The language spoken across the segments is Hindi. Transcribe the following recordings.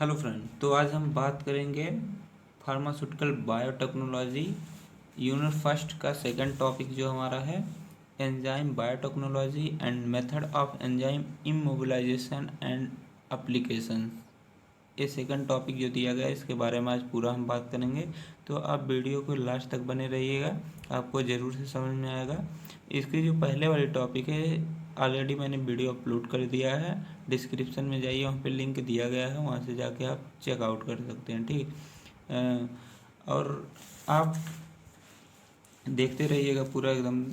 हेलो फ्रेंड, तो आज हम बात करेंगे फार्मास्यूटिकल बायोटेक्नोलॉजी यूनिट फर्स्ट का सेकंड टॉपिक जो हमारा है enzyme biotechnology and method of enzyme immobilization and application. ये सेकंड टॉपिक जो दिया गया है इसके बारे में आज पूरा हम बात करेंगे, तो आप वीडियो को लास्ट तक बने रहिएगा, आपको ज़रूर से समझ में आएगा। इसकी जो पहले वाली टॉपिक है ऑलरेडी मैंने वीडियो अपलोड कर दिया है, डिस्क्रिप्शन में जाइए, वहाँ पे लिंक दिया गया है, वहाँ से जाके आप चेकआउट कर सकते हैं। ठीक और आप देखते रहिएगा पूरा एकदम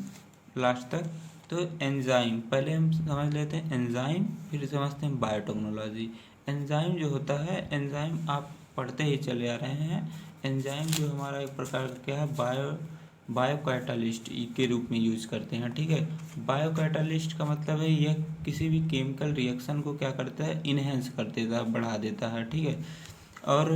लास्ट तक। तो एंजाइम पहले हम समझ लेते हैं, एंजाइम फिर समझते हैं बायोटेक्नोलॉजी। एंजाइम जो होता है, एंजाइम आप पढ़ते ही चले आ रहे हैं। एंजाइम जो हमारा एक प्रकार का क्या है, बायोकैटालिस्ट के रूप में यूज करते हैं। ठीक है, बायोकैटालिस्ट का मतलब है यह किसी भी केमिकल रिएक्शन को क्या करता है, इन्हेंस कर देता है, बढ़ा देता है। ठीक है, और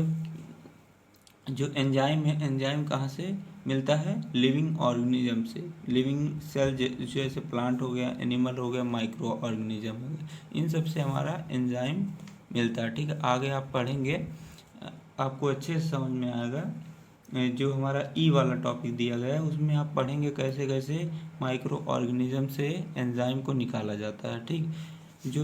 जो एंजाइम है, एंजाइम कहाँ से मिलता है, लिविंग ऑर्गेनिज्म से, लिविंग सेल जैसे प्लांट हो गया, एनिमल हो गया, माइक्रो ऑर्गेनिज्म हो गया, इन सब से हमारा एंजाइम मिलता है। ठीक है, आगे आप पढ़ेंगे आपको अच्छे से समझ में आएगा। जो हमारा ई वाला टॉपिक दिया गया है उसमें आप पढ़ेंगे कैसे कैसे माइक्रो ऑर्गेनिज्म से एंजाइम को निकाला जाता है। ठीक, जो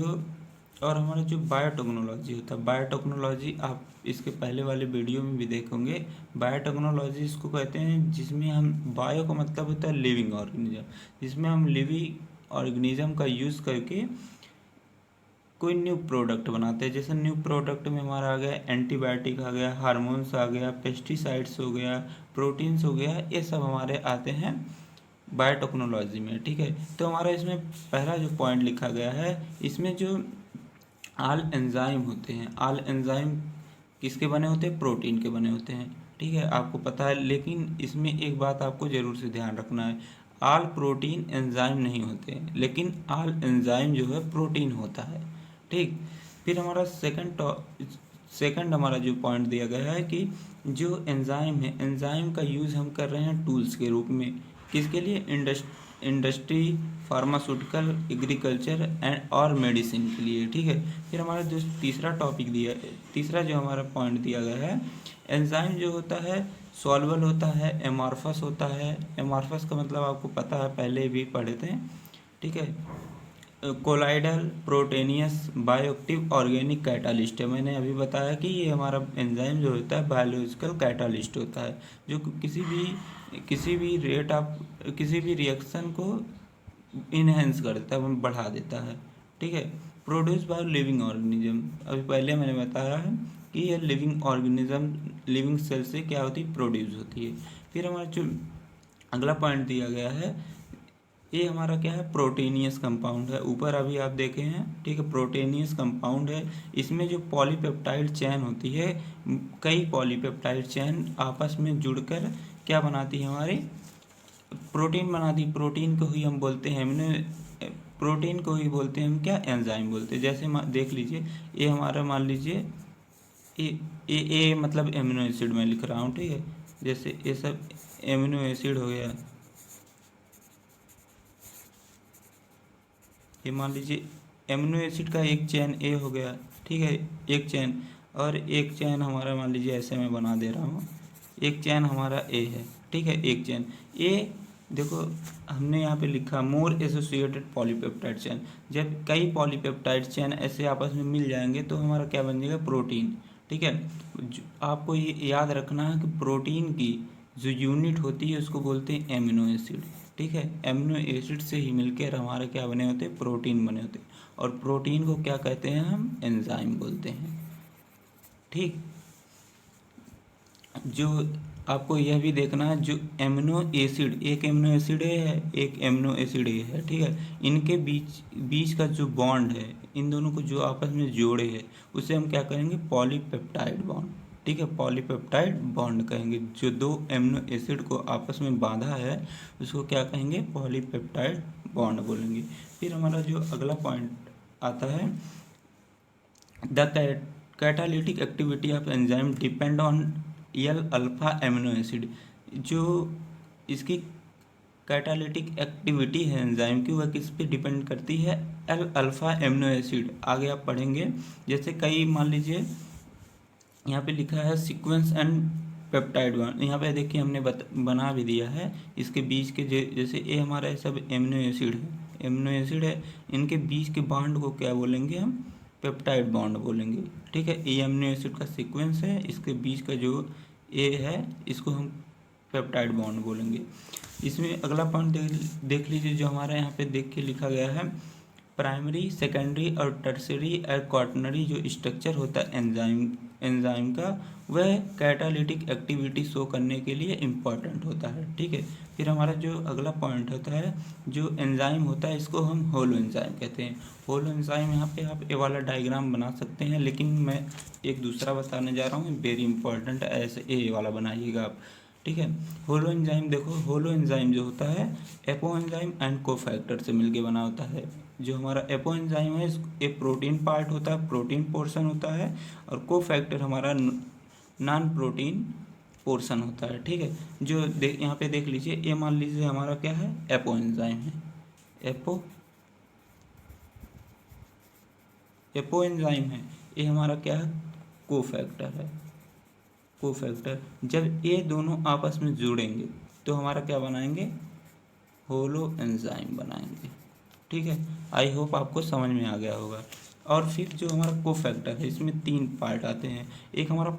और हमारा जो बायोटेक्नोलॉजी होता है, बायोटेक्नोलॉजी आप इसके पहले वाले वीडियो में भी देखेंगे। बायोटेक्नोलॉजी इसको कहते हैं जिसमें हम, बायो का मतलब होता है लिविंग ऑर्गेनिज्म, जिसमें हम लिविंग ऑर्गेनिज्म का यूज़ करके कोई न्यू प्रोडक्ट बनाते हैं। जैसे न्यू प्रोडक्ट में हमारा आ गया एंटीबायोटिक, आ गया हार्मोन्स, आ गया पेस्टिसाइड्स, हो गया प्रोटीन्स, हो गया, ये सब हमारे आते हैं बायोटेक्नोलॉजी में। ठीक है, तो हमारा इसमें पहला जो पॉइंट लिखा गया है, इसमें जो आल एंजाइम होते हैं, आल एंजाइम किसके बने होते हैं, प्रोटीन के बने होते हैं। ठीक है, आपको पता है, लेकिन इसमें एक बात आपको ज़रूर से ध्यान रखना है, आल प्रोटीन एंजाइम नहीं होते हैं, लेकिन आल एंजाइम जो है प्रोटीन होता है। ठीक, फिर हमारा सेकंड हमारा जो पॉइंट दिया गया है कि जो एंजाइम है, एंजाइम का यूज़ हम कर रहे हैं टूल्स के रूप में, किसके लिए, इंडस्ट्री, फार्मास्यूटिकल, एग्रीकल्चर एंड और मेडिसिन के लिए। ठीक है, फिर हमारा जो तीसरा टॉपिक दिया, तीसरा जो हमारा पॉइंट दिया गया है, एंजाइम जो होता है सॉल्युबल होता है, एमॉर्फस होता है। एमॉर्फस का मतलब आपको पता है, पहले भी पढ़े थे। ठीक है, कोलाइडल, प्रोटेनियस, बायोएक्टिव, ऑर्गेनिक कैटालिस्ट है। मैंने अभी बताया कि ये हमारा एंजाइम जो होता है बायोलॉजिकल कैटालिस्ट होता है, जो किसी भी रेट आप किसी भी रिएक्शन को इन्हेंस करता है, बढ़ा देता है। ठीक है, प्रोड्यूस बाय लिविंग ऑर्गेनिज्म, अभी पहले मैंने बताया है कि ये लिविंग ऑर्गेनिज्म, लिविंग सेल से क्या होती है, प्रोड्यूस होती है। फिर हमारा जो अगला पॉइंट दिया गया है, ये हमारा क्या है, प्रोटीनियस कंपाउंड है, ऊपर अभी आप देखे हैं। ठीक है, प्रोटीनियस कंपाउंड है, इसमें जो पॉलीपेप्टाइड चेन होती है, कई पॉलीपेप्टाइड चेन आपस में जुड़कर क्या बनाती है, हमारी प्रोटीन बनाती। प्रोटीन को ही हम बोलते हैं प्रोटीन को ही बोलते हैं हम क्या, एंजाइम बोलते हैं। जैसे देख लीजिए, ये हमारा मान लीजिए ए मतलब एमिनो एसिड मैं लिख रहा हूँ। ठीक है, जैसे ये सब एमिनो एसिड हो गया, ये मान लीजिए एमिनो एसिड का एक चेन ए हो गया। ठीक है, एक चेन, और एक चेन हमारा मान लीजिए ऐसे मैं बना दे रहा हूँ, एक चेन हमारा ए है। ठीक है, एक चेन ए, देखो हमने यहाँ पे लिखा मोर एसोसिएटेड पॉलीपेप्टाइड चेन। जब कई पॉलीपेप्टाइड चेन ऐसे आपस में मिल जाएंगे तो हमारा क्या बन जाएगा, प्रोटीन। ठीक है, आपको ये याद रखना है कि प्रोटीन की जो यूनिट होती है उसको बोलते हैं एमिनो एसिड। ठीक है, एमिनो एसिड से ही मिलकर हमारे क्या बने होते हैं, प्रोटीन बने होते हैं, और प्रोटीन को क्या कहते हैं, हम एंजाइम बोलते हैं। ठीक, जो आपको यह भी देखना है, जो एमिनो एसिड, एक एमिनो एसिड ए है, एक एमिनो एसिड ए है। ठीक है, इनके बीच बीच का जो बॉन्ड है, इन दोनों को जो आपस में जोड़े है, उसे हम क्या कहेंगे, पॉलीपेप्टाइड बॉन्ड। ठीक है, पॉलीपेप्टाइड बॉन्ड कहेंगे। जो दो एमिनो एसिड को आपस में बांधा है उसको क्या कहेंगे, पॉलीपेप्टाइड बॉन्ड बोलेंगे। फिर हमारा जो अगला पॉइंट आता है, the catalytic activity of enzyme depend on L alpha amino acid. जो इसकी कैटालिटिक एक्टिविटी है एंजाइम की, वह किस पे डिपेंड करती है, एल अल्फा एमिनो एसिड। आगे आप पढ़ेंगे, जैसे कई मान लीजिए यहाँ पे लिखा है सीक्वेंस एंड पेप्टाइड बॉन्ड। यहाँ पे देखिए हमने बना भी दिया है इसके बीच के जैसे ये हमारा सब एमिनो एसिड है, एमिनो एसिड है, इनके बीच के बॉन्ड को क्या बोलेंगे हम? पेप्टाइड बॉन्ड बोलेंगे। ठीक है, ये एमिनो एसिड का सीक्वेंस है, इसके बीच का जो ए है इसको हम पेप्टाइड बॉन्ड बोलेंगे। इसमें अगला पॉइंट देख लीजिए जो हमारा यहाँ पे देख के लिखा गया है, प्राइमरी, सेकेंडरी और टर्सरी और क्वाटरनरी जो स्ट्रक्चर होता है एंजाइम का, वह कैटालिटिक एक्टिविटी शो करने के लिए इम्पॉर्टेंट होता है। ठीक है, फिर हमारा जो अगला पॉइंट होता है, जो एंजाइम होता है इसको हम होलो एंजाइम कहते हैं। होलो एंजाइम यहाँ पे आप ये वाला डायग्राम बना सकते हैं, लेकिन मैं एक दूसरा बताने जा रहा हूँ, वेरी इंपॉर्टेंट, ऐसे ये वाला बनाइएगा आप। ठीक है, होलो एंजाइम देखो, होलो एंजाइम जो होता है एपो एंजाइम एंड कोफैक्टर से मिलके बना होता है। जो हमारा एपो एंजाइम है ये प्रोटीन पार्ट होता है, प्रोटीन पोर्शन होता है, और कोफैक्टर हमारा नॉन प्रोटीन पोर्शन होता है। ठीक है, जो यहाँ पे देख लीजिए, ये मान लीजिए हमारा क्या है, एपो एंजाइम है, एपो एंजाइम है, ये हमारा क्या है, कोफैक्टर है, कोफैक्टर। जब ये दोनों आपस में जुड़ेंगे तो हमारा क्या बनाएंगे, होलो एंजाइम बनाएंगे। ठीक है, आई होप आपको समझ में आ गया होगा। और फिर जो हमारा कोफैक्टर है इसमें 3 पार्ट आते हैं। एक हमारा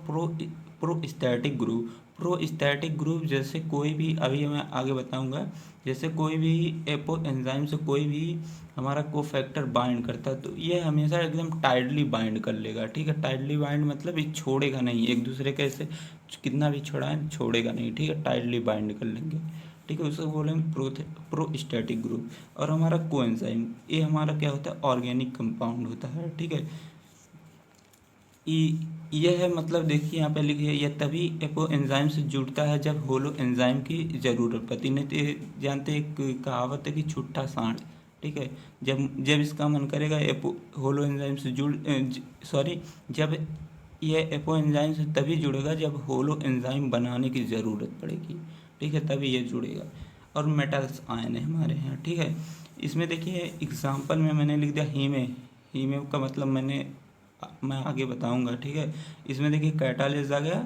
प्रोस्टैटिक ग्रुप, प्रोस्टैटिक ग्रुप जैसे कोई भी, अभी मैं आगे बताऊंगा, जैसे कोई भी एपो एंजाइम से कोई भी हमारा कोफैक्टर बाइंड करता है तो ये हमेशा एकदम टाइटली बाइंड कर लेगा। ठीक है, टाइटली बाइंड मतलब ये छोड़ेगा नहीं, एक दूसरे के ऐसे कितना भी छोड़ाएं छोड़ेगा नहीं। ठीक है, टाइटली बाइंड कर लेंगे। ठीक है, उसको बोलेंगे प्रोस्टैटिक ग्रुप। और हमारा कोएंजाइम, ये हमारा क्या होता है, ऑर्गेनिक कंपाउंड होता है। ठीक है, यह है, मतलब देखिए यहाँ पे लिखिए, यह तभी एपो एंजाइम से जुड़ता है जब होलो एंजाइम की ज़रूरत पड़ती। नहीं तो ये जानते एक कहावत है कि छुट्टा सांड। ठीक है, जब जब इसका मन करेगा एपो होलो एंजाइम से सॉरी, जब यह एपो एंजाइम से तभी जुड़ेगा जब होलो एंजाइम बनाने की ज़रूरत पड़ेगी। ठीक है, तभी ये जुड़ेगा। और मेटल्स आयन है हमारे यहाँ। ठीक है, इसमें देखिए एग्जाम्पल में मैंने लिख दिया हीमे, हीमे का मतलब मैं आगे बताऊंगा। ठीक है, इसमें देखिए कैटालिस आ गया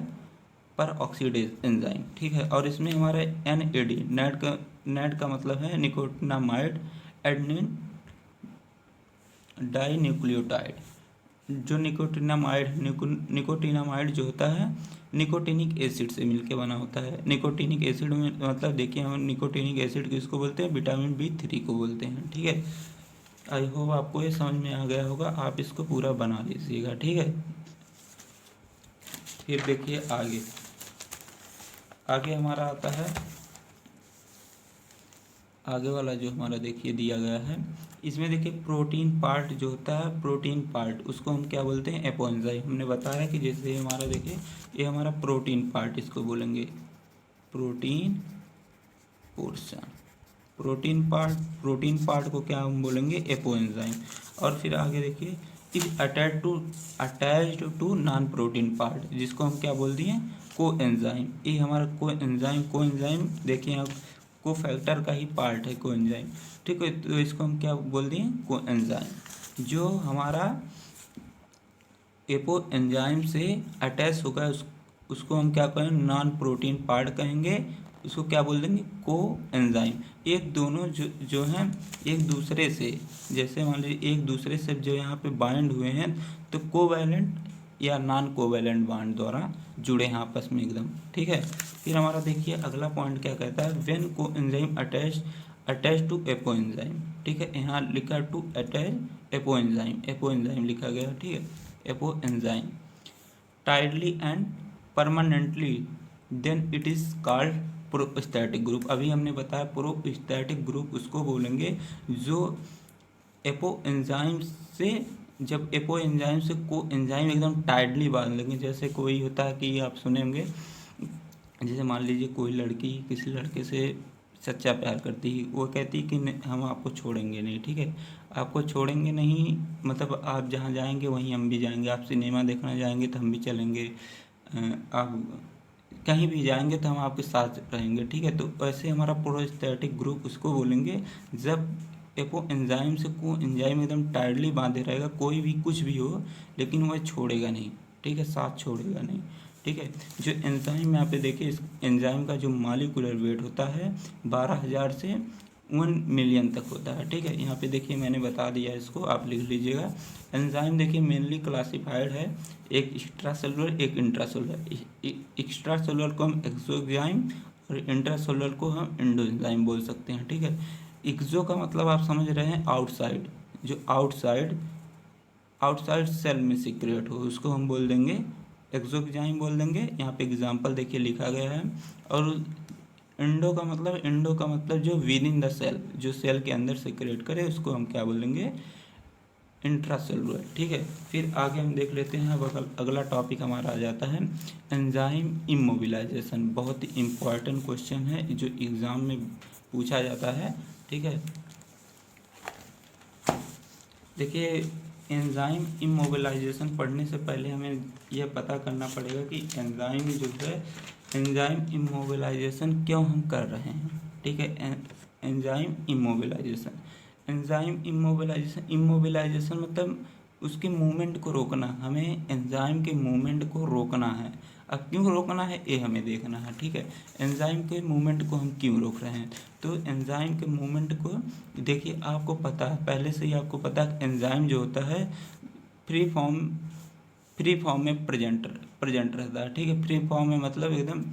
पर ऑक्सीडेज एंजाइम। ठीक है, और इसमें हमारे NAD, नेट का मतलब है निकोटिनामाइड एडेनिन डाई न्यूक्लियोटाइड। जो निकोटिनामाइड जो होता है निकोटिनिक एसिड से मिलके बना होता है। निकोटिनिक एसिड में मतलब देखिए हम निकोटिनिक एसिड किसको बोलते हैं, विटामिन B3 को बोलते हैं। ठीक है, आई होप आपको ये समझ में आ गया होगा, आप इसको पूरा बना लीजिएगा। ठीक है, फिर देखिए आगे आगे हमारा आता है, आगे वाला जो हमारा देखिए दिया गया है, इसमें देखिए प्रोटीन पार्ट जो होता है, प्रोटीन पार्ट उसको हम क्या बोलते हैं, एपो एंजाइम। हमने बताया कि जैसे हमारा देखिए ये हमारा प्रोटीन पार्ट इसको बोलेंगे प्रोटीन पोर्शन, प्रोटीन पार्ट को क्या हम बोलेंगे, एपो एंजाइम। और फिर आगे देखिए is attached to non protein part, जिसको हम क्या बोल दिए, को एंजाइम। ये हमारा को एंजाइम देखिए आप कोफैक्टर का ही पार्ट है को एंजाइम। ठीक है, तो इसको हम क्या बोल दिए, को एंजाइम। जो हमारा एपो एंजाइम से अटैच होगा उसको हम क्या कहेंगे, नॉन प्रोटीन पार्ट कहेंगे। उसको क्या बोल देंगे, को एंजाइम। एक दोनों जो हैं एक दूसरे से, जैसे मान लीजिए एक दूसरे से जो यहाँ पे बाइंड हुए हैं तो कोवैलेंट या नॉन कोवैलेंट बॉन्ड द्वारा जुड़े हैं आपस में एकदम। ठीक है, फिर हमारा देखिए अगला पॉइंट क्या कहता है, व्हेन को enzyme attach to apoenzyme. ठीक है, यहाँ लिखा टू अटैच एपो एंजाइम लिखा गया। ठीक है, apoenzyme tightly and permanently then it is called prosthetic group. अभी हमने बताया प्रोस्टैटिक ग्रुप उसको बोलेंगे जो एपो एंजाइम से, जब एपो एंजाइम से को एंजाइम एकदम टाइटली बांध लेंगे। जैसे कोई होता है कि आप सुने होंगे, जैसे मान लीजिए कोई लड़की किसी लड़के से सच्चा प्यार करती है, वो कहती है कि हम आपको छोड़ेंगे नहीं। ठीक है, आपको छोड़ेंगे नहीं मतलब आप जहाँ जाएंगे वहीं हम भी जाएंगे, आप सिनेमा देखना जाएंगे तो हम भी चलेंगे, आप कहीं भी जाएंगे तो हम आपके साथ रहेंगे। ठीक है, तो ऐसे हमारा प्रोस्टैटिक ग्रुप उसको बोलेंगे जब एपो एंजाइम से को एंजाइम एकदम टाइटली बांधे रहेगा, कोई भी कुछ भी हो लेकिन वह छोड़ेगा नहीं। ठीक है, साथ छोड़ेगा नहीं, ठीक है। जो एंजाइम यहाँ पे देखिए, इस एंजाइम का जो मॉलिक्यूलर वेट होता है 12,000 से 1 मिलियन तक होता है, ठीक है। यहाँ पे देखिए मैंने बता दिया, इसको आप लिख लीजिएगा। एंजाइम देखिए मेनली क्लासिफाइड है, एक एक्स्ट्रा सेलुलर, एक इंट्रासेलुलर। एक्स्ट्रा सेलुलर को हम एक्सोएंजाइम और इंट्रासेलुलर को हम एंडोएंजाइम बोल सकते हैं, ठीक है। एक्सो का मतलब आप समझ रहे हैं आउटसाइड, जो आउटसाइड सेल में सीक्रेट हो उसको हम बोल देंगे एक्सोएंजाइम बोल देंगे। यहाँ पे एग्जांपल देखिए लिखा गया है। और इंडो का मतलब जो विद इन द सेल, जो सेल के अंदर सीक्रेट करे उसको हम क्या बोलेंगे, इंट्रासेलुलर, ठीक है। फिर आगे हम देख लेते हैं। अब अगला टॉपिक हमारा आ जाता है एंजाइम इमोबिलाइजेशन। बहुत ही इम्पॉर्टेंट क्वेश्चन है जो एग्ज़ाम में पूछा जाता है, ठीक है। देखिए एंजाइम इमोबिलाइजेशन पढ़ने से पहले हमें यह पता करना पड़ेगा कि एंजाइम जो है, एंजाइम इमोबिलाइजेशन क्यों हम कर रहे हैं, ठीक है। एंजाइम इमोबिलाइजेशन मतलब उसकी मूवमेंट को रोकना। हमें एंजाइम के मूवमेंट को रोकना है। अब क्यों रोकना है ये हमें देखना है, ठीक है। एंजाइम के मूवमेंट को हम क्यों रोक रहे हैं, तो एंजाइम के मूवमेंट को देखिए, आपको पता है पहले से ही, आपको पता है एंजाइम जो होता है फ्री फॉर्म में प्रेजेंट रहता है, ठीक है। फ्री फॉर्म में मतलब एकदम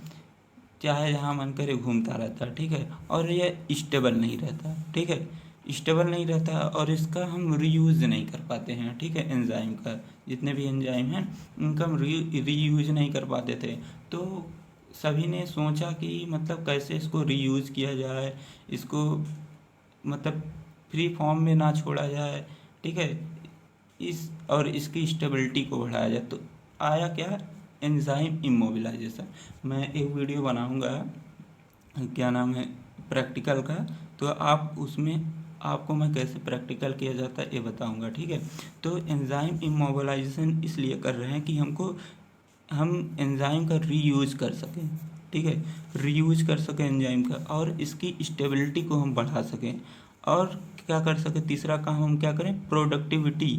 चाहे जहाँ मन करे घूमता रहता है, ठीक है। और ये स्टेबल नहीं रहता, ठीक है, स्टेबल नहीं रहता। और इसका हम रीयूज़ नहीं कर पाते हैं, ठीक है। एंजाइम का जितने भी एंजाइम हैं उनका हम रीयूज़ नहीं कर पाते थे। तो सभी ने सोचा कि मतलब कैसे इसको रीयूज़ किया जाए, इसको मतलब फ्री फॉर्म में ना छोड़ा जाए, ठीक है, और इसकी स्टेबिलिटी को बढ़ाया जाए। तो आया क्या, एंजाइम इमोबिलाइजेशन। मैं एक वीडियो बनाऊंगा, क्या नाम है, प्रैक्टिकल का, तो आप उसमें आपको मैं कैसे प्रैक्टिकल किया जाता है ये बताऊंगा, ठीक है। तो एंजाइम इमोबिलाइजेशन इसलिए कर रहे हैं कि हम एंजाइम का रीयूज कर सकें, ठीक है, रीयूज कर सकें एंजाइम का, और इसकी स्टेबिलिटी को हम बढ़ा सकें। और क्या कर सकें, तीसरा काम हम क्या करें, प्रोडक्टिविटी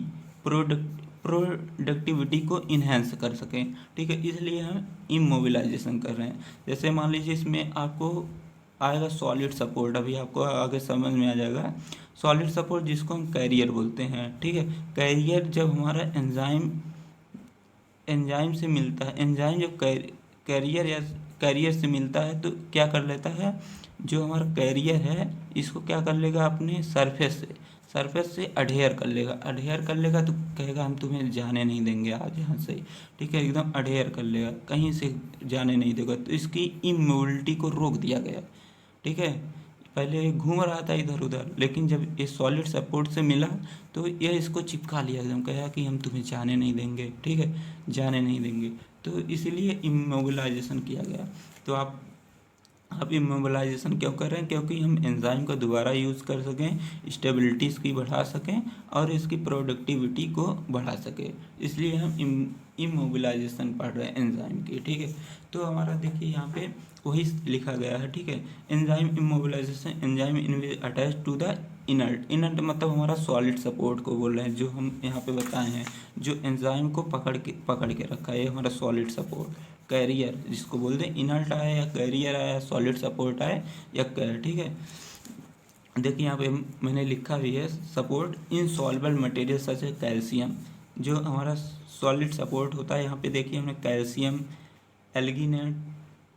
को इन्हेंस कर सकें, ठीक है। इसलिए हम इमोबिलाइजेशन कर रहे हैं। जैसे मान लीजिए इसमें आपको आएगा सॉलिड सपोर्ट, अभी आपको आगे समझ में आ जाएगा। सॉलिड सपोर्ट जिसको हम कैरियर बोलते हैं, ठीक है। कैरियर जब हमारा एंजाइम से मिलता है, एंजाइम जब कैरियर से मिलता है तो क्या कर लेता है, जो हमारा कैरियर है इसको क्या कर लेगा, अपने सरफेस से अडेयर कर लेगा तो कहेगा हम तुम्हें जाने नहीं देंगे आज यहाँ से, ठीक है। एकदम अडेयर कर लेगा, कहीं से जाने नहीं देगा। तो इसकी इमोबिलिटी को रोक दिया गया, ठीक है। पहले घूम रहा था इधर उधर, लेकिन जब ये सॉलिड सपोर्ट से मिला तो यह इसको चिपका लिया, एकदम कहा कि हम तुम्हें जाने नहीं देंगे, ठीक है, जाने नहीं देंगे। तो इसीलिए इमोबिलाइजेशन किया गया। तो आप इमोबिलाइजेशन क्यों कर रहे हैं, क्योंकि हम एंजाइम का दोबारा यूज़ कर सकें, स्टेबिलिटी इसकी बढ़ा सकें और इसकी प्रोडक्टिविटी को बढ़ा सकें, इसलिए हम इमोबिलाइजेशन पढ़ रहे हैं एंजाइम की, ठीक है। तो हमारा देखिए यहाँ पे वही लिखा गया है, ठीक है। Enzyme immobilization, enzyme attach to the inert मतलब हमारा सॉलिड सपोर्ट को बोल रहे हैं, जो हम यहाँ पे बताए हैं, जो एंजाइम को पकड़ के रखा है, ये हमारा सॉलिड सपोर्ट। कैरियर जिसको बोलते हैं, इनर्ट आया या कैरियर आया, सॉलिड सपोर्ट आए या कैर, ठीक है। देखिए यहाँ पे मैंने लिखा भी है, सपोर्ट इनसॉल्युबल मटेरियल सच है कैल्शियम, जो हमारा सॉलिड सपोर्ट होता है। यहाँ पे देखिए हमने कैल्शियम एल्गिनेट,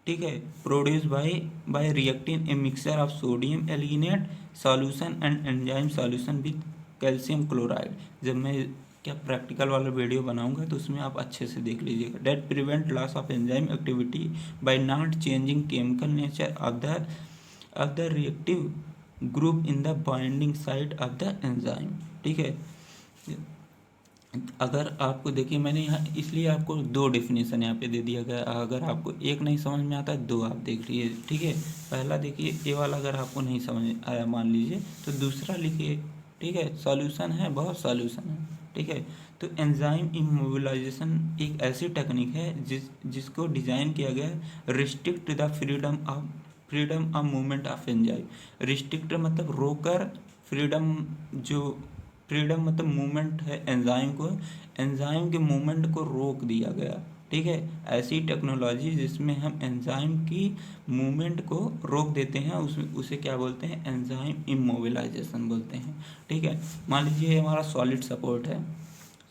ठीक है, produce by reacting a mixture of sodium alginate solution and enzyme solution with calcium chloride. जब मैं क्या प्रैक्टिकल वाला वीडियो बनाऊंगा तो उसमें आप अच्छे से देख लीजिएगा। That prevent loss of enzyme activity by not changing chemical nature of the reactive group in the binding site of the enzyme, ठीक है। अगर आपको देखिए मैंने यहाँ इसलिए आपको दो डेफिनेशन यहाँ पे दे दिया गया, अगर आपको एक नहीं समझ में आता है दो आप देख लीजिए, ठीक है। पहला देखिए ये वाला अगर आपको नहीं समझ आया मान लीजिए तो दूसरा लिखिए, ठीक है। सॉल्यूशन है, बहुत सॉल्यूशन है, ठीक है। तो एंजाइम इमोबिलाइजेशन एक ऐसी टेक्निक है जिसको डिज़ाइन किया गया है restrict the freedom of movement of enzyme. Restrict मतलब रोकर, फ्रीडम जो फ्रीडम मतलब मूवमेंट है एंजाइम को, एंजाइम के मूवमेंट को रोक दिया गया। ठीक है, ऐसी टेक्नोलॉजी जिसमें हम एंजाइम की मूवमेंट को रोक देते हैं उसे क्या बोलते हैं, एंजाइम इमोबिलाइजेशन बोलते हैं। ठीक है, मान लीजिए हमारा सॉलिड सपोर्ट है,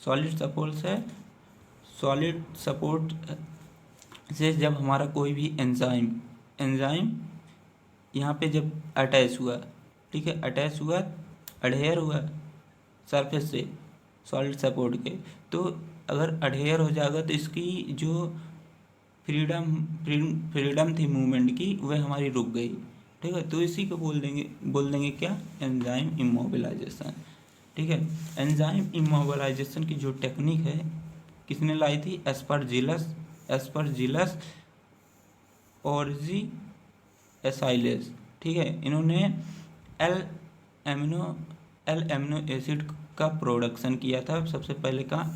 सॉलिड सपोर्ट से जब हमारा कोई भी एंजाइम यहाँ पे जब अटैच हुआ, ठीक है, अटैच हुआ, अडहेयर हुआ सरफेस से सॉलिड सपोर्ट के, तो अगर अडहेयर हो जाएगा तो इसकी जो फ्रीडम थी मूवमेंट की वह हमारी रुक गई। ठीक है, तो इसी को बोल देंगे क्या, एंजाइम इमोबिलाइजेशन। ठीक है, एंजाइम इमोबिलाइजेशन की जो टेक्निक है किसने लाई थी, एस्परजिलस ऑर्जी एसाइलेस। ठीक है, इन्होंने एल एमिनो एसिड का प्रोडक्शन किया था सबसे पहले कहाँ,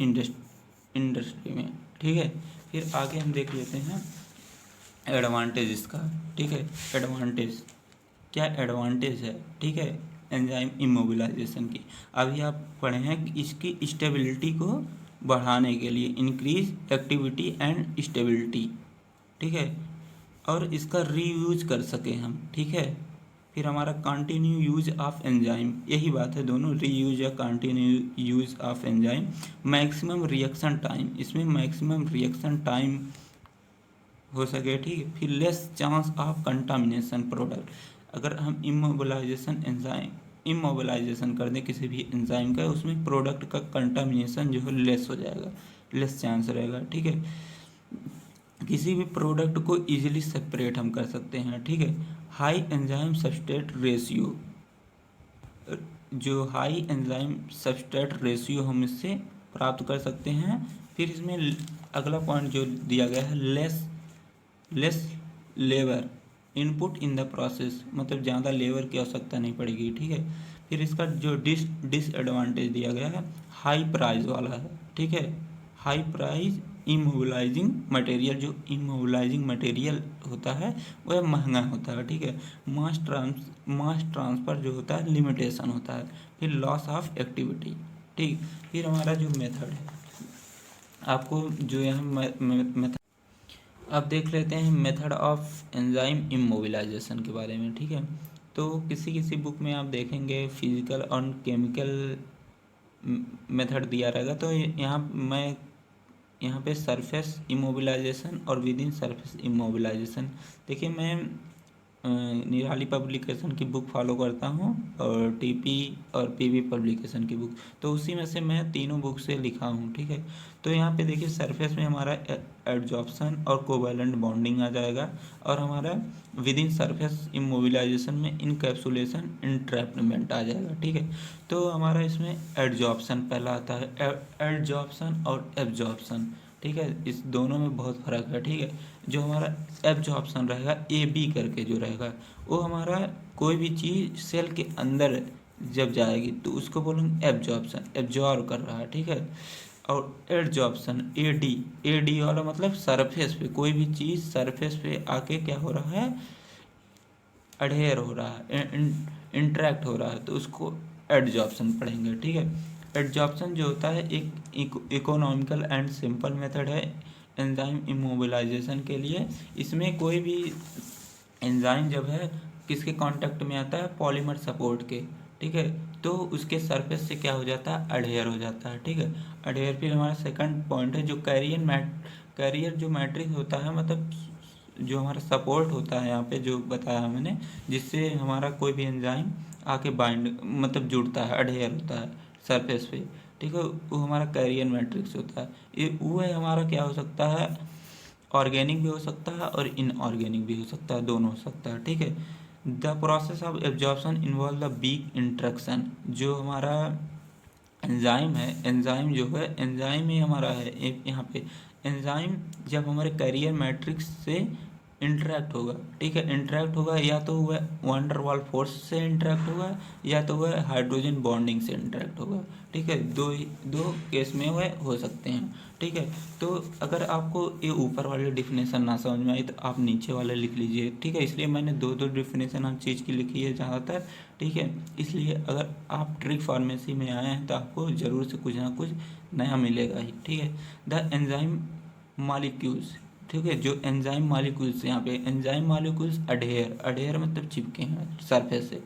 इंडस्ट्री में। ठीक है, फिर आगे हम देख लेते हैं एडवांटेज इसका। ठीक है, एडवांटेज क्या, एडवांटेज है, ठीक है, एंजाइम इमोबिलाइजेशन की। अभी आप पढ़े हैं कि इसकी स्टेबिलिटी को बढ़ाने के लिए, इंक्रीज एक्टिविटी एंड स्टेबिलिटी। ठीक है, और इसका रीयूज कर सके हम। ठीक है, फिर हमारा कंटिन्यू यूज ऑफ एंजाइम, यही बात है दोनों, रीयूज या continue use of enzyme. Maximum reaction time, इसमें मैक्सिमम रिएक्शन टाइम हो सके। ठीक है, फिर less chance of contamination product, अगर हम इमोबिलाइजेशन कर दें किसी भी एंजाइम का, उसमें प्रोडक्ट का कंटामिनेशन जो है लेस हो जाएगा, लेस चांस रहेगा। ठीक है, किसी भी प्रोडक्ट को इजीली सेपरेट हम कर सकते हैं। ठीक है, हाई एंजाइम सबस्ट्रेट रेशियो, जो हाई एंजाइम सबस्ट्रेट रेशियो हम इससे प्राप्त कर सकते हैं। फिर इसमें अगला पॉइंट जो दिया गया है, less labour input in the process, मतलब ज़्यादा लेबर की आवश्यकता नहीं पड़ेगी। ठीक है, फिर इसका जो डिसएडवांटेज दिया गया है, हाई प्राइस वाला है। ठीक है, हाई प्राइस इमोबिलाइजिंग मटेरियल, जो इमोबिलाइजिंग मटेरियल होता है वह महंगा होता है। ठीक है, मास ट्रांसफ़र जो होता है लिमिटेशन होता है। फिर लॉस ऑफ एक्टिविटी। ठीक, फिर हमारा जो मेथड है, आपको जो यहाँ मेथड, अब देख लेते हैं मेथड ऑफ एंजाइम इमोबिलाइजेशन के बारे में। ठीक है, तो किसी बुक में आप देखेंगे फिजिकल और केमिकल मेथड दिया रहेगा, तो यहाँ पे सरफेस इमोबिलाइजेशन और विद इन सरफेस इमोबिलाइजेशन। देखिए, मैं निराली पब्लिकेशन की बुक फॉलो करता हूँ और टीपी और पीवी पब्लिकेशन की बुक, तो उसी में से मैं तीनों बुक से लिखा हूँ। ठीक है, तो यहाँ पे देखिए सरफेस में हमारा एडजॉर्प्शन और कोवैलेंट बॉन्डिंग आ जाएगा, और हमारा विद इन सरफेस इमोबिलाइजेशन में इनकैप्सुलेशन इंट्रैपमेंट आ जाएगा। ठीक है, तो हमारा इसमें एडजॉर्प्शन पहला आता है, एडजॉर्प्शन और एब्जॉर्प्शन। ठीक है, इस दोनों में बहुत फ़र्क है। ठीक है, जो हमारा एब्जॉर्प्शन रहेगा, ए बी करके जो रहेगा, वो हमारा कोई भी चीज़ सेल के अंदर जब जाएगी तो उसको बोलेंगे एब्जॉर्प्शन, एब्जॉर्ब कर रहा है। ठीक है, और एडजॉर्प्शन ए डी वाला मतलब सरफेस पे, कोई भी चीज़ सरफेस पे आके क्या हो रहा है, अडहेयर हो रहा है, इंटरेक्ट हो रहा है, तो उसको एडजॉर्प्शन पढ़ेंगे। ठीक है, एडजॉर्प्शन जो होता है एक इकोनॉमिकल एंड सिंपल मेथड है एंजाइम इमोबिलाइजेशन के लिए। इसमें कोई भी एंजाइम जब है किसके कांटेक्ट में आता है, पॉलीमर सपोर्ट के। ठीक है, तो उसके सरफेस से क्या हो जाता है, अडहेयर हो जाता है। ठीक है, अडहेयर। फिर हमारा सेकंड पॉइंट है जो कैरियर जो मैट्रिक्स होता है, मतलब जो हमारा सपोर्ट होता है यहाँ पे जो बताया मैंने, जिससे हमारा कोई भी एंजाइम आके बाइंड मतलब जुड़ता है, अडहेयर होता है सरफेस पे। ठीक है, वो हमारा कैरियर मैट्रिक्स होता है। ये वो है हमारा क्या हो सकता है, ऑर्गेनिक भी हो सकता है और इनऑर्गेनिक भी हो सकता है, दोनों हो सकता है। ठीक है, the process of absorption involve the weak interaction, जो हमारा एंजाइम है, एंजाइम जो है, एंजाइम ही हमारा है एक यहाँ पे। एंजाइम जब हमारे कैरियर मैट्रिक्स से इंटरेक्ट होगा, ठीक है। इंटरेक्ट होगा या तो वह वंडर वाल फोर्स से इंटरेक्ट होगा या तो वह हाइड्रोजन बॉन्डिंग से इंटरेक्ट होगा, ठीक है। दो केस में वह हो सकते हैं, ठीक है। तो अगर आपको ये ऊपर वाले डिफिनेशन ना समझ में आई तो आप नीचे वाले लिख लीजिए, ठीक है। इसलिए मैंने दो दो डिफिनेशन हर चीज़ की लिखी है ज़्यादातर, ठीक है। इसलिए अगर आप ट्रिक फार्मेसी में आए हैं तो आपको ज़रूर से कुछ ना कुछ नया मिलेगा ही, ठीक है। द एंजाइम मालिक्यूल्स, ठीक है। जो एंजाइम मालिक्यूल्स, यहाँ पे एंजाइम मालिक्यूल्स अडेयर मतलब चिपके हैं सरफेस से,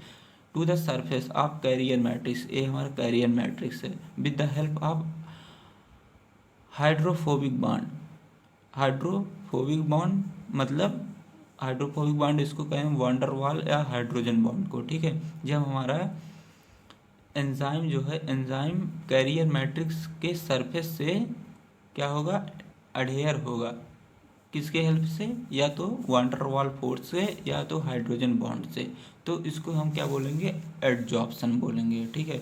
to the surface of carrier matrix, ये हमारा कैरियर मैट्रिक्स है, with the help of hydrophobic bond. Hydrophobic bond मतलब हाइड्रोफोबिक बॉन्ड इसको कहें वंडर वाल या हाइड्रोजन बॉन्ड को, ठीक है। जब हमारा एंजाइम जो है, एंजाइम कैरियर मैट्रिक्स के सरफेस से क्या होगा, अडेयर होगा, किसके हेल्प से, या तो वांडर वाल फोर्स से या तो हाइड्रोजन बॉन्ड से, तो इसको हम क्या बोलेंगे, एडजॉर्प्शन बोलेंगे, ठीक है।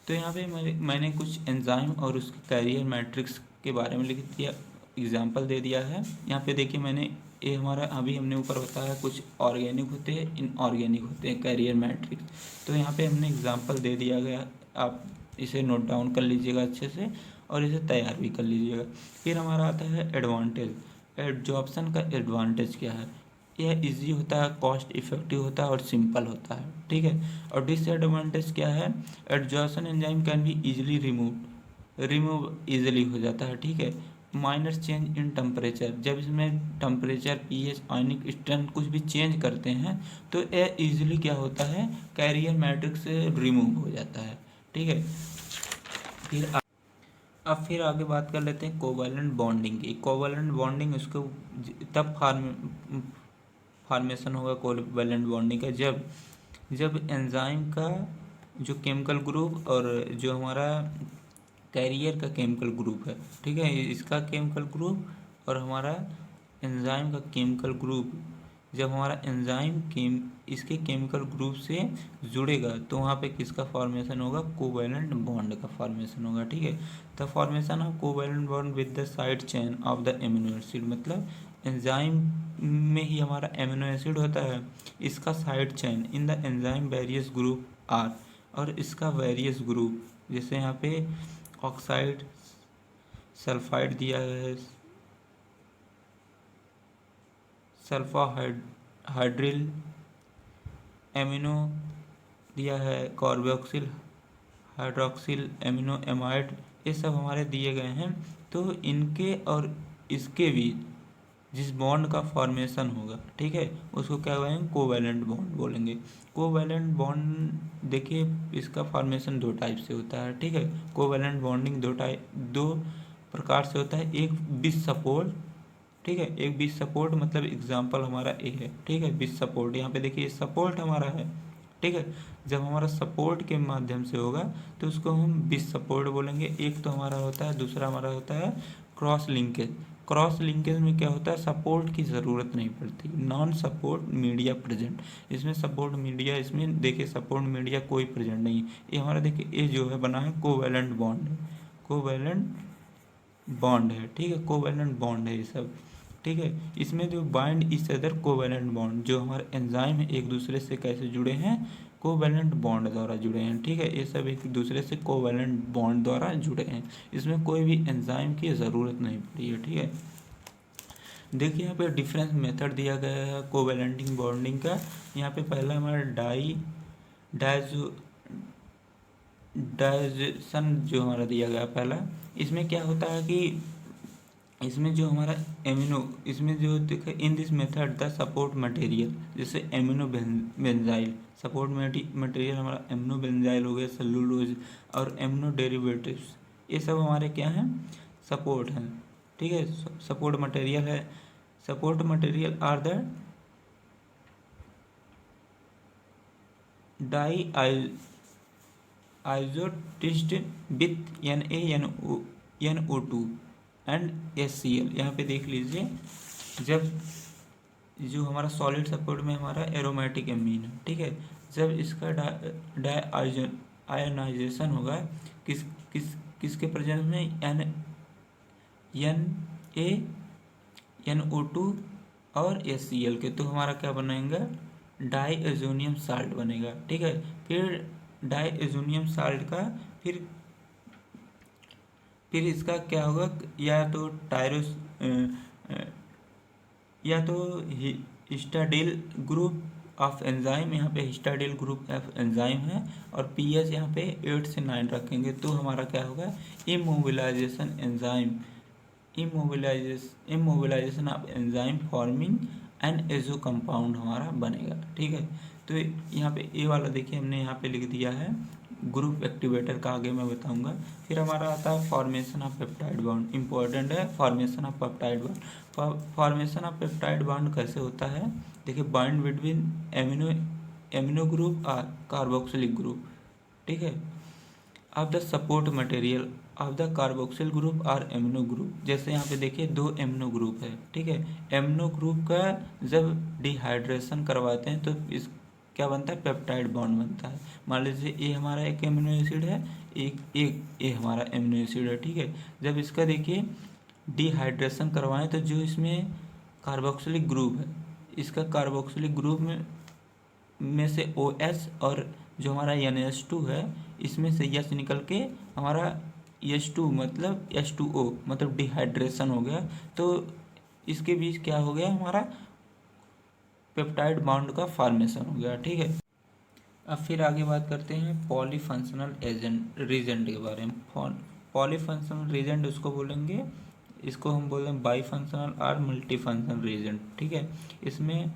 तो यहाँ पे मैंने कुछ एंजाइम और उसके कैरियर मैट्रिक्स के बारे में लिख दिया, एग्जाम्पल दे दिया है। यहाँ पे देखिए मैंने ये हमारा अभी हमने ऊपर बताया कुछ ऑर्गेनिक होते हैं, इनऑर्गेनिक होते हैं कैरियर मैट्रिक्स, तो यहाँ पे हमने एग्जाम्पल दे दिया गया, आप इसे नोट डाउन कर लीजिएगा अच्छे से और इसे तैयार भी कर लीजिएगा। फिर हमारा आता है एडवांटेज। एडजॉर्प्शन का एडवांटेज क्या है, यह इजी होता है, कॉस्ट इफेक्टिव होता है और सिंपल होता है, ठीक है। और डिसएडवांटेज क्या है, adsorption enzyme can be easily remove easily हो जाता है, ठीक है। माइनर चेंज इन टेम्परेचर, जब इसमें टेम्परेचर, पीएच, आयनिक स्ट्रेंथ कुछ भी चेंज करते हैं तो यह इजीली क्या होता है, कैरियर मैट्रिक्स से रिमूव हो जाता है, ठीक है। फिर आगे बात कर लेते हैं कोवैलेंट बॉन्डिंग की। कोवैलेंट बॉन्डिंग उसको तब फॉर्मेशन होगा कोवैलेंट बॉन्डिंग का जब जब एंजाइम का जो केमिकल ग्रुप और जो हमारा कैरियर का केमिकल ग्रुप है, ठीक है, इसका केमिकल ग्रुप और हमारा एंजाइम का केमिकल ग्रुप, जब हमारा एंजाइम इसके केमिकल ग्रुप से जुड़ेगा तो वहाँ पे किसका फॉर्मेशन होगा, कोवैलेंट बॉन्ड का फॉर्मेशन होगा, ठीक है। The formation of covalent bond with the side chain of the amino acid, मतलब एंजाइम में ही हमारा एमिनो एसिड होता है, इसका side chain in the enzyme various group are, और इसका वेरियस ग्रुप जैसे यहाँ पे ऑक्साइड, सल्फाइड दिया है, सल्फा हाइड्रिल, एमिनो दिया है, कार्बोक्सिल, हाइड्रोक्सिल, एमिनो एमाइड, ये सब हमारे दिए गए हैं। तो इनके और इसके बीच जिस बॉन्ड का फॉर्मेशन होगा, ठीक है, उसको क्या बोलेंगे, कोवैलेंट बॉन्ड बोलेंगे। कोवैलेंट बॉन्ड देखिए इसका फॉर्मेशन दो टाइप से होता है, ठीक है। कोवैलेंट बॉन्डिंग दो प्रकार से होता है, एक बिस सपोर्ट, ठीक है, एक बिस सपोर्ट मतलब एग्जांपल हमारा ए है, ठीक है, बिस सपोर्ट, यहाँ पे देखिए सपोर्ट हमारा है, ठीक है। जब हमारा सपोर्ट के माध्यम से होगा तो उसको हम बिस सपोर्ट बोलेंगे। एक तो हमारा होता है, दूसरा हमारा होता है क्रॉस लिंकेज। क्रॉस लिंकेज में क्या होता है, सपोर्ट की ज़रूरत नहीं पड़ती, नॉन सपोर्ट मीडिया प्रेजेंट, इसमें सपोर्ट मीडिया, इसमें देखिए सपोर्ट मीडिया कोई प्रेजेंट नहीं है। ये हमारा देखिए ये जो है बना है कोवैलेंट बॉन्ड है, कोवैलेंट बॉन्ड है, ठीक है, कोवैलेंट बॉन्ड है ये सब, ठीक है। इसमें जो बाइंड इस अदर कोवैलेंट बॉन्ड, जो हमारे एंजाइम है एक दूसरे से कैसे जुड़े हैं, कोवैलेंट बॉन्ड द्वारा जुड़े हैं, ठीक है। ये सब एक दूसरे से कोवैलेंट बॉन्ड द्वारा जुड़े हैं, इसमें कोई भी एंजाइम की ज़रूरत नहीं पड़ी है, ठीक है। देखिए यहाँ पे डिफरेंस मेथड दिया गया है कोवैलेंटिंग बॉन्डिंग का। यहाँ पे पहला हमारा डाइजेशन जो हमारा दिया गया पहला, इसमें क्या होता है कि इसमें जो हमारा एमिनो, इसमें जो देखो in this method the support material, जैसे एमिनो बेंजाइल, सपोर्ट मटेरियल हमारा एमिनो बेंजाइल हो गया, सेलुलोज और एमिनो डेरिवेटिव्स, ये सब हमारे क्या हैं, सपोर्ट हैं, ठीक है, सपोर्ट मटेरियल है। Support material are the diazotised with NaNO2 and HCl। यहाँ पे देख लीजिए, जब जो हमारा सॉलिड सपोर्ट में हमारा एरोमेटिक एमीन है, ठीक है, जब इसका आयोनाइजेशन होगा किस किस किसके प्रेजेंस में, NaNO2 और HCl के, तो हमारा क्या बनेगा, डाईएजोनियम साल्ट बनेगा। ठीक है, फिर डाईएजोनियम साल्ट का फिर इसका क्या होगा, या तो टायरोस या तो हिस्टाडिल ग्रुप ऑफ एंजाइम, यहाँ पे हिस्टाडिल ग्रुप ऑफ एंजाइम है, और पीएच यहाँ पे 8 से 9 रखेंगे, तो हमारा क्या होगा, immobilization enzyme, immobilization of enzyme forming an azo compound हमारा बनेगा। ठीक है, तो यहाँ पे ए वाला देखिए हमने यहाँ पे लिख दिया है, ग्रुप एक्टिवेटर का आगे मैं बताऊंगा। फिर हमारा आता है formation of peptide bond, important है formation of peptide bond. Formation of peptide bond कैसे होता है, देखिए, बॉन्ड बिटवीन एमिनो ग्रुप और कार्बोक्सिलिक ग्रुप। ठीक है, of the support material of the carboxyl group और एमिनो ग्रुप, जैसे यहाँ पे देखिए 2 एमिनो ग्रुप है। ठीक है, एमिनो ग्रुप का जब डिहाइड्रेशन करवाते हैं तो इस क्या बनता है, पेप्टाइड बॉन्ड बनता है। मान लीजिए ये हमारा एक एमिनो एसिड है, एक ये हमारा एमिनो एसिड है। ठीक है, जब इसका देखिए डिहाइड्रेशन करवाएं तो जो इसमें कार्बोक्सिलिक ग्रुप है, इसका कार्बोक्सिलिक ग्रुप में से OH और जो हमारा NH2 है, इसमें से H निकल के हमारा H2 मतलब H2O मतलब डिहाइड्रेशन हो गया, तो इसके बीच क्या हो गया, हमारा पेप्टाइड बॉन्ड का फॉर्मेशन हो गया। ठीक है, अब फिर आगे बात करते हैं पॉलीफंक्शनल एजेंट रीजेंट के बारे में। पॉलीफंक्शनल रीजेंट उसको बोलेंगे, इसको हम बोलते हैं बाई फंक्शनल और मल्टी फंक्शनल रीजेंट। ठीक है, इसमें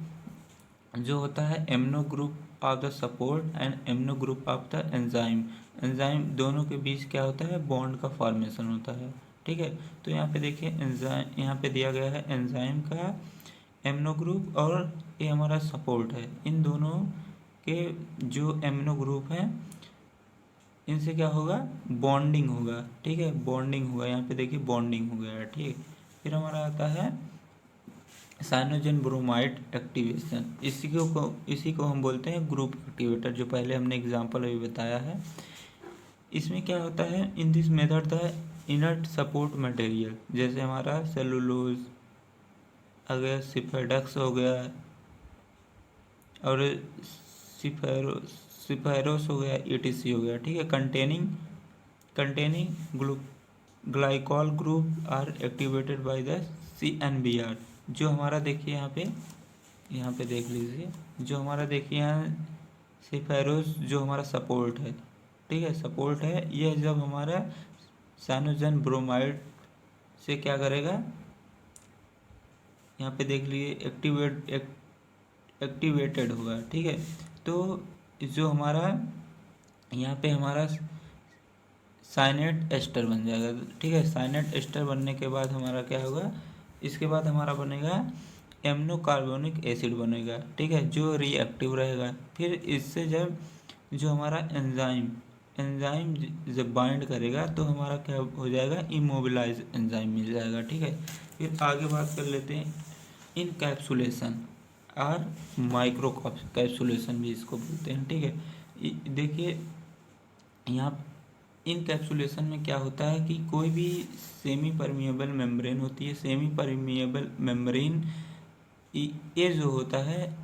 जो होता है amino group of the support and amino group of the enzyme दोनों के बीच क्या होता है, बॉन्ड का फॉर्मेशन होता है। ठीक है, तो यहाँ पे देखिए एंजाइम, यहाँ पे दिया गया है एंजाइम का एमिनो ग्रुप और ये हमारा सपोर्ट है, इन दोनों के जो एमिनो ग्रुप हैं इनसे क्या होगा, बॉन्डिंग होगा। ठीक है, बॉन्डिंग होगा, यहाँ पे देखिए बॉन्डिंग हो गया है। ठीक, फिर हमारा आता है साइनोजन ब्रोमाइड एक्टिवेशन, इसी को हम बोलते हैं ग्रुप एक्टिवेटर, जो पहले हमने एग्जांपल अभी बताया है। इसमें क्या होता है, in this method the inert support material, जैसे हमारा सेलुलोज आ गया, सिफेडक्स हो गया और सिफेरोस हो गया, ETC हो गया। ठीक है, containing glycol group are activated by the CNBR, जो हमारा देखिए यहाँ पे देख लीजिए, जो हमारा देखिए यहाँ सिफेरोस जो हमारा सपोर्ट है। ठीक है, सपोर्ट है, यह जब हमारा साइनोजन ब्रोमाइड से क्या करेगा, यहाँ पे देख लीजिए एक्टिवेटेड होगा। ठीक है, तो जो हमारा यहाँ पे हमारा साइनेट एस्टर बन जाएगा। ठीक है, साइनेट एस्टर बनने के बाद हमारा क्या होगा, इसके बाद हमारा बनेगा एमिनो कार्बोनिक एसिड बनेगा। ठीक है, जो रिएक्टिव रहेगा। फिर इससे जब जो हमारा एंजाइम जब बाइंड करेगा तो हमारा क्या हो जाएगा, इमोबिलाइज एंजाइम मिल जाएगा। ठीक है, फिर आगे बात कर लेते हैं इनकैप्सुलेशन और माइक्रो कैप्सुलेशन भी इसको बोलते हैं। ठीक है, देखिए यहाँ इनकैप्सुलेशन में क्या होता है कि कोई भी सेमी परमिएबल मेम्ब्रेन होती है, सेमी परमिएबल मेम्ब्रेन ये जो होता है,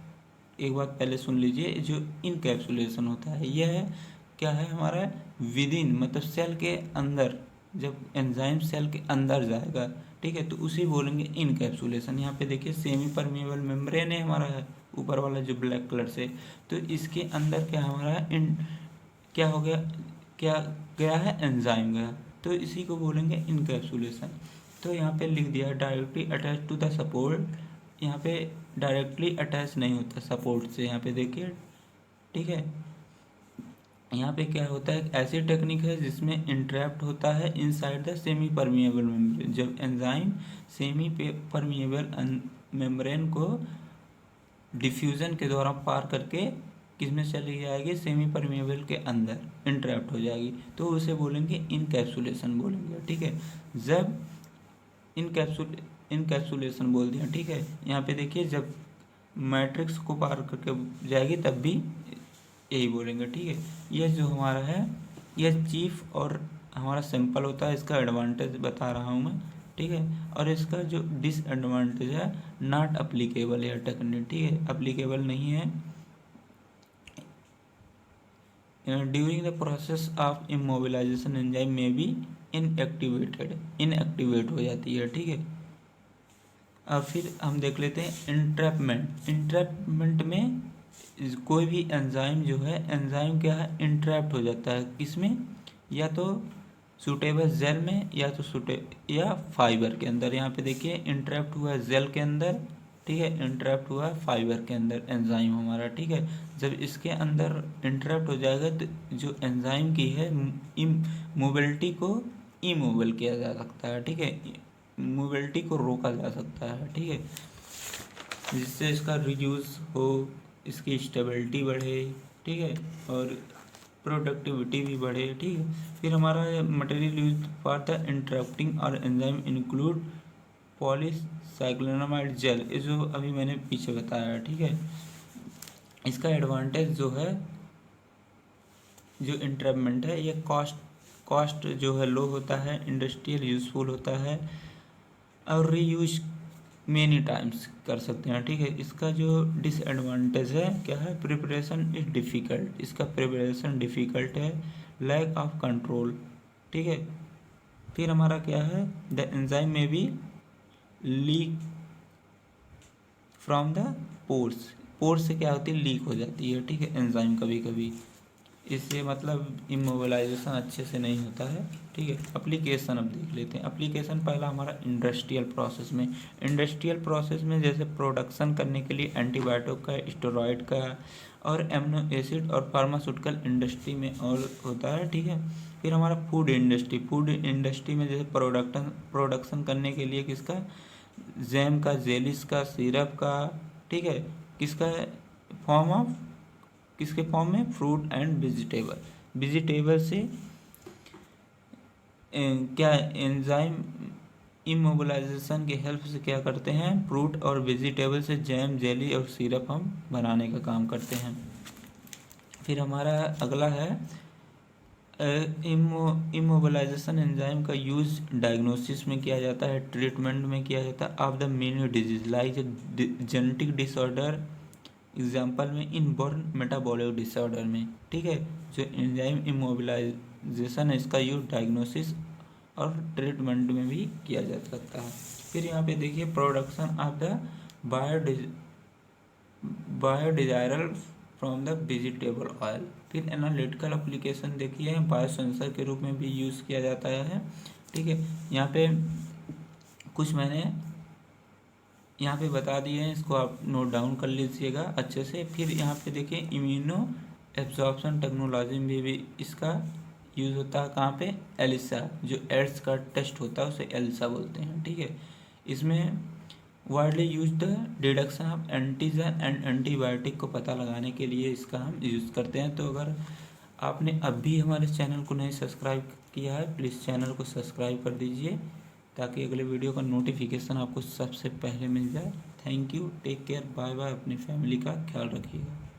एक बात पहले सुन लीजिए, जो इनकैप्सुलेशन होता है यह क्या है, हमारा विदिन मतलब सेल के अंदर, जब एंजाइम सेल के अंदर जाएगा। ठीक है, तो उसी बोलेंगे इनकैप्सुलेशन। यहाँ पे देखिए सेमी परमिएबल मेम्ब्रेन है हमारा है ऊपर वाला जो ब्लैक कलर से, तो इसके अंदर क्या हमारा क्या हो गया, क्या गया है, एंजाइम गया, तो इसी को बोलेंगे इनकैप्सुलेशन। तो यहाँ पे लिख दिया directly attach to the support, यहाँ पे डायरेक्टली अटैच नहीं होता सपोर्ट से, यहाँ पे देखिए। ठीक है, यहाँ पे क्या होता है, ऐसी टेक्निक है जिसमें इंट्रैप्ट होता है inside the semi permeable membrane, जब एंजाइम सेमी परमिएबल मेम्ब्रेन को डिफ्यूज़न के द्वारा पार करके किसमें चली जाएगी, सेमी परमिएबल के अंदर इंट्रैप्ट हो जाएगी, तो उसे बोलेंगे इनकैप्सुलेशन बोलेंगे। ठीक है, जब इनकैप्सुलेशन बोल दिया। ठीक है, यहाँ पे देखिए जब मैट्रिक्स को पार करके जाएगी तब भी यही बोलेंगे। ठीक है, यह जो हमारा है यह चीफ और हमारा सिंपल होता है, इसका एडवांटेज बता रहा हूँ मैं। ठीक ठीक है। और इसका जो डिसएडवांटेज है, नॉट अप्लीकेबल या टेक्निक, ठीक है, अप्लीकेबल नहीं है। During the process of immobilization enzyme में भी इनएक्टिवेट हो जाती है, ठीक है। और फिर हम देख लेते हैं इंट्रैपमेंट में कोई भी एंजाइम जो है, एंजाइम क्या है, इंट्रैप्ट हो जाता है किसमें, या तो सूटेबल जेल में या फाइबर के अंदर। यहाँ पे देखिए इंट्रैप्ट हुआ है जेल के अंदर, ठीक है, इंट्रैप्ट हुआ है फाइबर के अंदर एंजाइम हमारा, ठीक है। जब इसके अंदर इंट्रैप्ट हो जाएगा तो जो एंजाइम की है मोबिलिटी को इमोबल किया जा सकता है, ठीक है, मोबिलिटी को रोका जा सकता है, ठीक है, जिससे इसका रिड्यूस हो, इसकी स्टेबिलिटी बढ़े, ठीक है, और प्रोडक्टिविटी भी बढ़े, ठीक है। फिर हमारा material use for the interrupting और एंजाइम इंक्लूड पॉलीसाइक्लोनामाइड जेल, ये जो अभी मैंने पीछे बताया, ठीक है। इसका एडवांटेज जो है, जो इंटरपमेंट है, ये कॉस्ट जो है लो होता है, इंडस्ट्रियल यूजफुल होता है और रीयूज मेनी टाइम्स कर सकते हैं, ठीक है। इसका जो डिसएडवांटेज है क्या है, प्रिपरेशन इज डिफ़िकल्ट, इसका प्रिपरेशन डिफ़िकल्ट है, लैक ऑफ कंट्रोल, ठीक है। फिर हमारा क्या है, द एंजाइम में भी लीक फ्रॉम द पोर्स से क्या होती है, लीक हो जाती है, ठीक है, एंजाइम कभी कभी, इससे मतलब इमोबिलाइजेशन अच्छे से नहीं होता है, ठीक है। एप्लीकेशन अब देख लेते हैं। एप्लीकेशन पहला हमारा इंडस्ट्रियल प्रोसेस में जैसे प्रोडक्शन करने के लिए एंटीबायोटिक का, स्टेरॉयड का और एमिनो एसिड और फार्मास्यूटिकल इंडस्ट्री में और होता है, ठीक है। फिर हमारा फूड इंडस्ट्री में जैसे प्रोडक्शन करने के लिए किसका, जैम का, जेलिस का, सिरप का, ठीक है, किसके फॉर्म में, फ्रूट एंड वेजिटेबल से क्या एंजाइम इमोबिलाइजेशन की हेल्प से क्या करते हैं, फ्रूट और वेजिटेबल से जैम, जेली और सिरप हम बनाने का काम करते हैं। फिर हमारा अगला है इमोबिलाइजेशन एंजाइम का यूज डायग्नोसिस में किया जाता है, ट्रीटमेंट में किया जाता है of the many disease like genetic disorder, example में इनबॉर्न मेटाबॉलिक डिसऑर्डर में, ठीक है। जो एंजाइम इमोबिलाइजेशन है, इसका यूज डायग्नोसिस और ट्रीटमेंट में भी किया जा सकता है। फिर यहाँ पे देखिए production of the biodiesel from the vegetable oil. फिर एनालिटिकल एप्लीकेशन देखिए, बायोसेंसर के रूप में भी यूज़ किया जाता है, ठीक है। यहाँ पे कुछ मैंने यहाँ पे बता दिए हैं, इसको आप नोट डाउन कर लीजिएगा अच्छे से। फिर यहाँ पे देखिए इम्यूनो एब्जॉर्प्शन टेक्नोलॉजी में भी इसका यूज़ होता है, कहाँ पे, एलिसा, जो एड्स का टेस्ट होता है उसे एलिसा बोलते हैं, ठीक है। इसमें widely use the deduction of antigen and antibiotic को पता लगाने के लिए इसका हम यूज़ करते हैं। तो अगर आपने अभी हमारे चैनल को नहीं सब्सक्राइब किया है, प्लीज़ चैनल को सब्सक्राइब कर दीजिए ताकि अगले वीडियो का नोटिफिकेशन आपको सबसे पहले मिल जाए। Thank you, take care, bye bye, अपनी फैमिली का ख्याल रखिएगा।